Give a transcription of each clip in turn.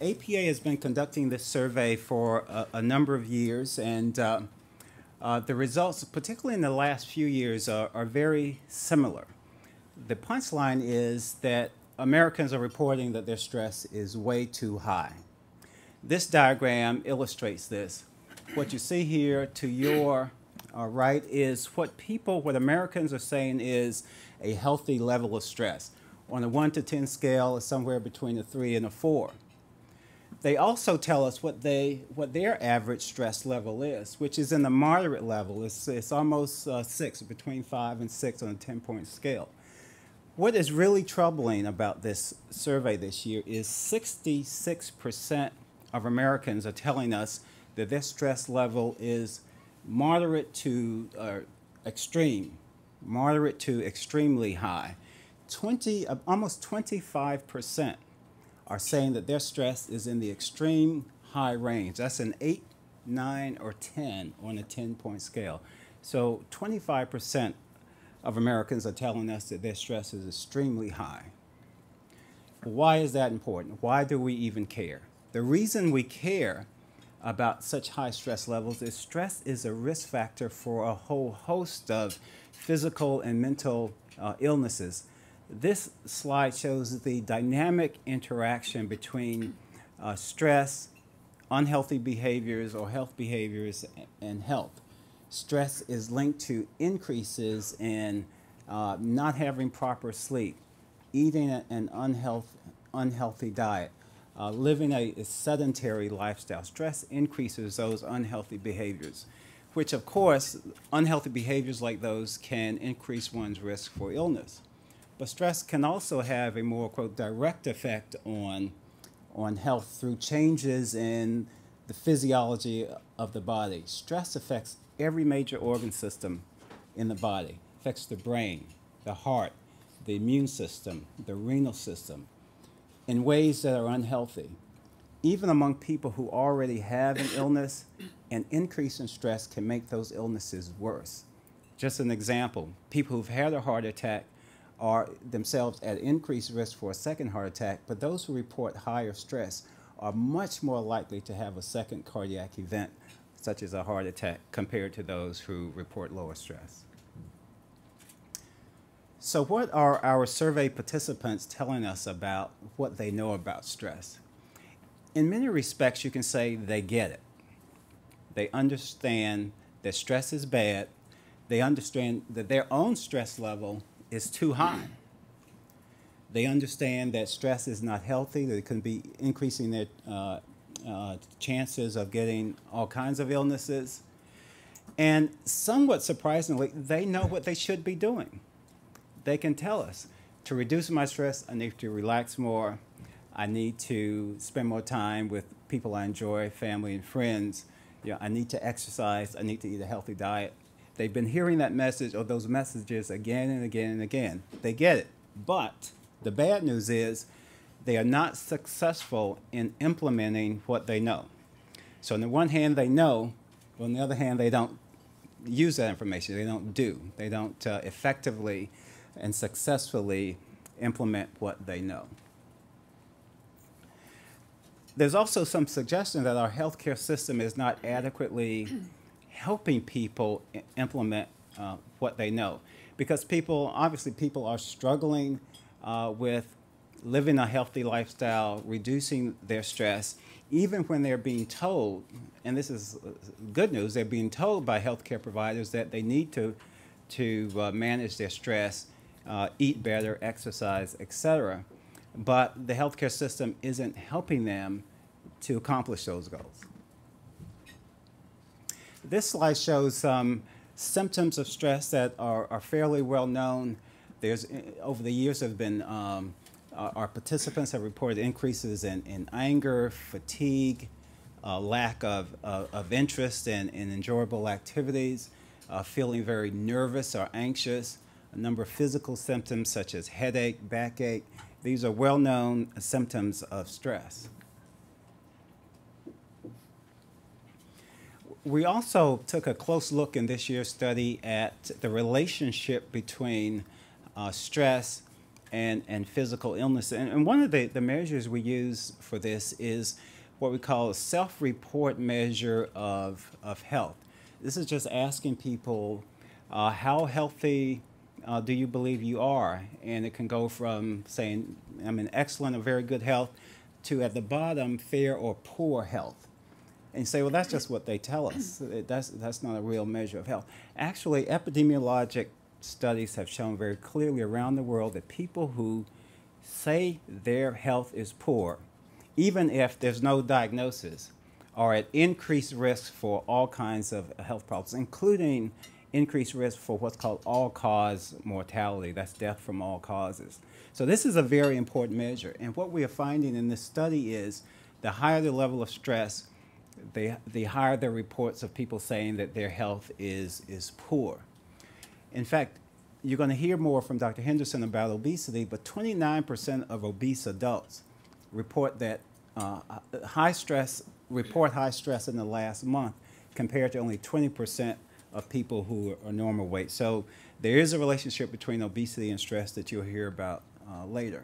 APA has been conducting this survey for a number of years, and the results, particularly in the last few years, are very similar. The punchline is that Americans are reporting that their stress is way too high. This diagram illustrates this. What you see here to your right is what Americans are saying is a healthy level of stress. On a 1 to 10 scale, it's somewhere between a 3 and a 4. They also tell us what their average stress level is, which is in the moderate level. It's almost 6, between 5 and 6 on a 10-point scale. What is really troubling about this survey this year is 66% of Americans are telling us that their stress level is moderate to extreme, moderate to extremely high. Almost 25% are saying that their stress is in the extreme high range. That's an 8, 9, or 10 on a 10-point scale. So 25% of Americans are telling us that their stress is extremely high. Why is that important? Why do we even care? The reason we care about such high stress levels is stress is a risk factor for a whole host of physical and mental illnesses. This slide shows the dynamic interaction between stress, unhealthy behaviors or health behaviors, and health. Stress is linked to increases in not having proper sleep, eating an unhealthy diet, living a sedentary lifestyle. Stress increases those unhealthy behaviors, which of course, unhealthy behaviors like those can increase one's risk for illness. But stress can also have a more, quote, direct effect on health through changes in the physiology of the body. Stress affects every major organ system in the body. It affects the brain, the heart, the immune system, the renal system, in ways that are unhealthy. Even among people who already have an illness, an increase in stress can make those illnesses worse. Just an example, people who've had a heart attack are themselves at increased risk for a second heart attack, but those who report higher stress are much more likely to have a second cardiac event, such as a heart attack, compared to those who report lower stress. So what are our survey participants telling us about what they know about stress? In many respects, you can say they get it. They understand that stress is bad. They understand that their own stress level is too high. They understand that stress is not healthy, that it can be increasing their chances of getting all kinds of illnesses. And somewhat surprisingly, they know what they should be doing. They can tell us, to reduce my stress, I need to relax more. I need to spend more time with people I enjoy, family and friends. I need to exercise. I need to eat a healthy diet. They've been hearing that message or those messages again and again and again. They get it. But the bad news is they are not successful in implementing what they know. So on the one hand, they know, but on the other hand, they don't use that information. They don't do. They don't effectively and successfully implement what they know. There's also some suggestion that our healthcare system is not adequately helping people implement what they know. Because obviously people are struggling with living a healthy lifestyle, reducing their stress, even when they're being told, and this is good news, they're being told by healthcare providers that they need to manage their stress, eat better, exercise, etc. But the healthcare system isn't helping them to accomplish those goals. This slide shows some symptoms of stress that are fairly well known. Over the years, have been our participants have reported increases in anger, fatigue, lack of interest in enjoyable activities, feeling very nervous or anxious, a number of physical symptoms such as headache, backache. These are well-known symptoms of stress. We also took a close look in this year's study at the relationship between stress and physical illness. And one of the measures we use for this is what we call a self-report measure of health. This is just asking people, how healthy do you believe you are? And it can go from saying, I'm in excellent or very good health, to at the bottom, fair or poor health. And you say, well, that's just what they tell us. That's not a real measure of health. Actually, epidemiologic studies have shown very clearly around the world that people who say their health is poor, even if there's no diagnosis, are at increased risk for all kinds of health problems, including increased risk for what's called all-cause mortality. That's death from all causes. So this is a very important measure. And what we are finding in this study is the higher the level of stress, the higher the reports of people saying that their health is poor. In fact, you're going to hear more from Dr. Henderson about obesity, but 29% of obese adults report that high stress in the last month, compared to only 20% of people who are normal weight. So there is a relationship between obesity and stress that you'll hear about later.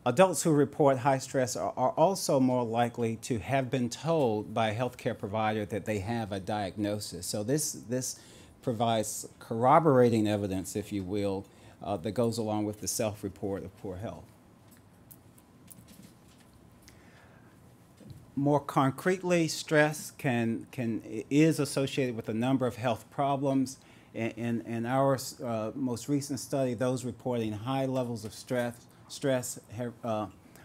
Adults who report high stress are also more likely to have been told by a healthcare provider that they have a diagnosis. So this provides corroborating evidence, if you will, that goes along with the self-report of poor health. More concretely, stress is associated with a number of health problems. In our most recent study, those reporting high levels of stress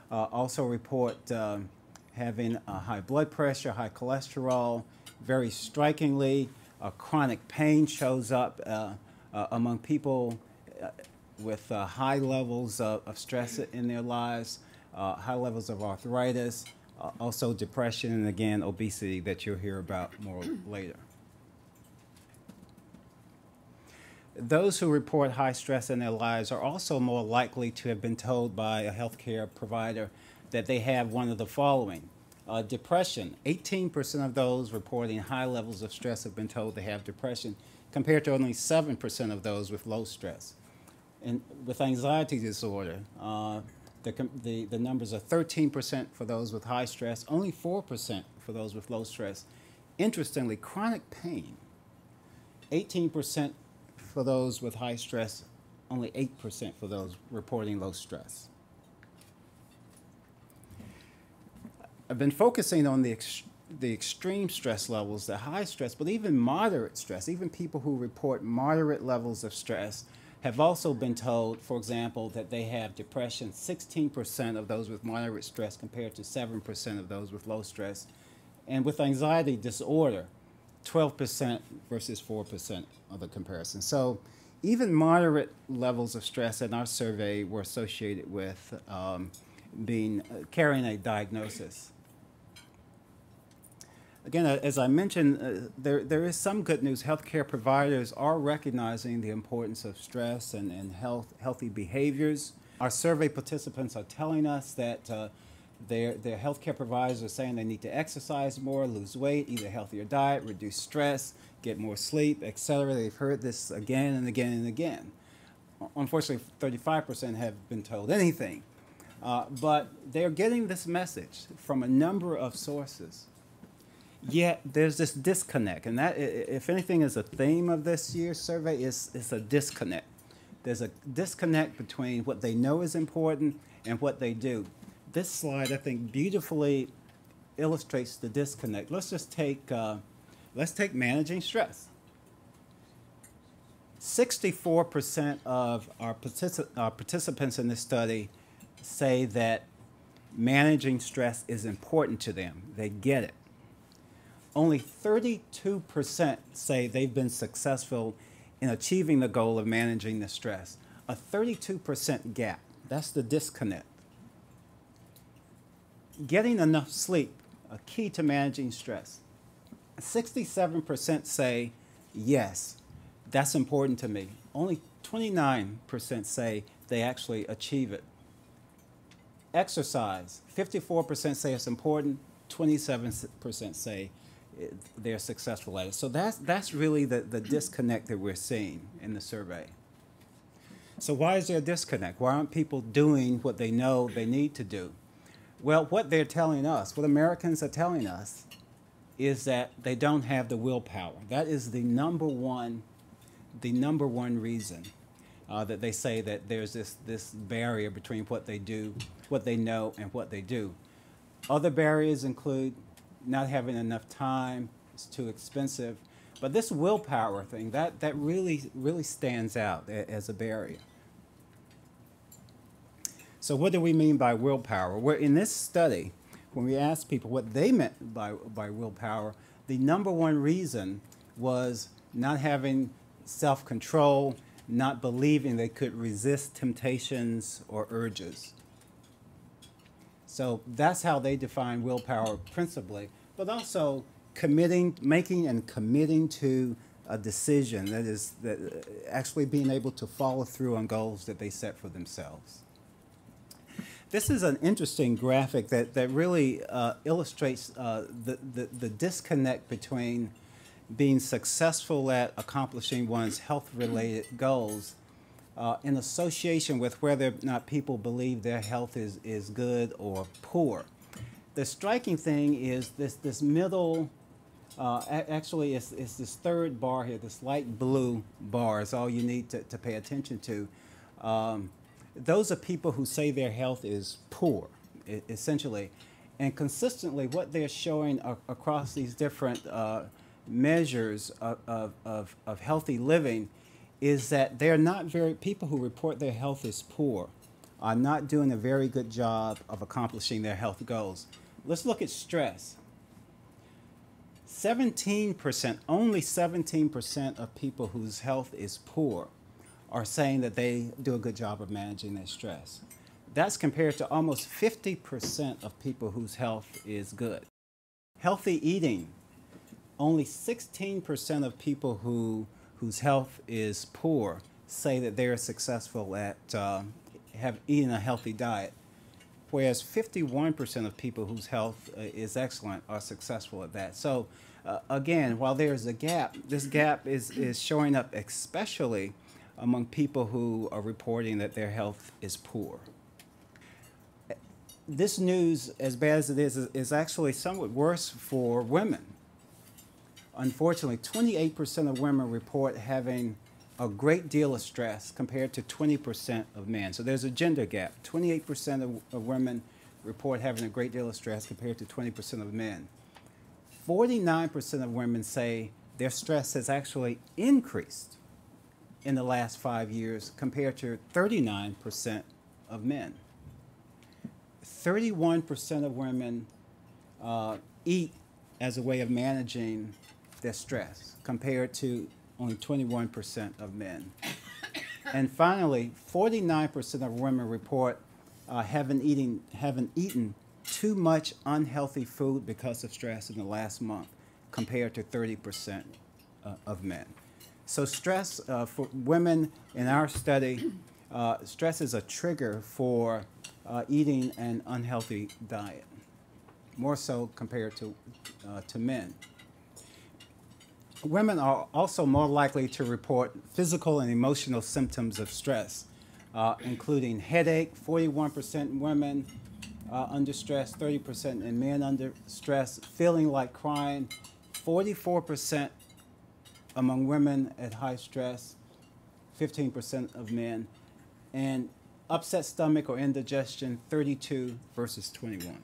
also report having high blood pressure, high cholesterol. Very strikingly, chronic pain shows up among people with high levels of stress in their lives, high levels of arthritis, also depression, and again, obesity that you'll hear about more later. Those who report high stress in their lives are also more likely to have been told by a healthcare provider that they have one of the following. Depression, 18% of those reporting high levels of stress have been told they have depression, compared to only 7% of those with low stress. And with anxiety disorder, the numbers are 13% for those with high stress, only 4% for those with low stress. Interestingly, chronic pain, 18% for those with high stress, only 8% for those reporting low stress. I've been focusing on the extreme stress levels, the high stress, but even moderate stress, even people who report moderate levels of stress have also been told, for example, that they have depression. 16% of those with moderate stress compared to 7% of those with low stress. And with anxiety disorder, 12% versus 4% of the comparison. So even moderate levels of stress in our survey were associated with carrying a diagnosis. Again, as I mentioned, there is some good news. Healthcare providers are recognizing the importance of stress and healthy behaviors. Our survey participants are telling us that their healthcare providers are saying they need to exercise more, lose weight, eat a healthier diet, reduce stress, get more sleep, etc. They've heard this again and again and again. Unfortunately, 35% have been told anything. But they're getting this message from a number of sources. Yet there's this disconnect, and that, if anything, is a theme of this year's survey, is a disconnect. There's a disconnect between what they know is important and what they do. This slide, I think, beautifully illustrates the disconnect. Let's just take managing stress. 64% of our participants in this study say that managing stress is important to them. They get it. Only 32% say they've been successful in achieving the goal of managing the stress. A 32% gap. That's the disconnect. Getting enough sleep, a key to managing stress. 67% say, yes, that's important to me. Only 29% say they actually achieve it. Exercise, 54% say it's important, 27% say they're successful at it. So that's really the disconnect that we're seeing in the survey. So why is there a disconnect? Why aren't people doing what they know they need to do? Well, what they're telling us, what Americans are telling us, is that they don't have the willpower. That is the number one reason that they say that there's this barrier between what they do, what they know, and what they do. Other barriers include not having enough time, it's too expensive, but this willpower thing, that really stands out as a barrier. So what do we mean by willpower? Well, in this study, when we asked people what they meant by willpower, the number one reason was not having self-control, not believing they could resist temptations or urges. So that's how they define willpower principally, but also making and committing to a decision, that is, actually being able to follow through on goals that they set for themselves. This is an interesting graphic that really illustrates the disconnect between being successful at accomplishing one's health-related goals in association with whether or not people believe their health is good or poor. The striking thing is this middle, actually it's this third bar here, this light blue bar is all you need to pay attention to. Those are people who say their health is poor, essentially. And consistently, what they're showing across these different measures of healthy living is that they're not people who report their health as poor are not doing a very good job of accomplishing their health goals. Let's look at stress. 17%, only 17% of people whose health is poor are saying that they do a good job of managing their stress. That's compared to almost 50% of people whose health is good. Healthy eating, only 16% of people whose health is poor say that they're successful at have eaten a healthy diet, whereas 51% of people whose health is excellent are successful at that. So again, while there's a gap, this gap is showing up especially among people who are reporting that their health is poor. This news, as bad as it is actually somewhat worse for women. Unfortunately, 28% of women report having a great deal of stress compared to 20% of men. So there's a gender gap. 28% of women report having a great deal of stress compared to 20% of men. 49% of women say their stress has actually increased in the last 5 years compared to 39% of men. 31% of women eat as a way of managing their stress compared to only 21% of men. And finally, 49% of women report having eaten too much unhealthy food because of stress in the last month compared to 30% of men. So stress for women in our study, stress is a trigger for eating an unhealthy diet, more so compared to men. Women are also more likely to report physical and emotional symptoms of stress, including headache, 41% women under stress, 30% in men under stress, feeling like crying, 44% among women at high stress, 15% of men, and upset stomach or indigestion, 32 versus 21.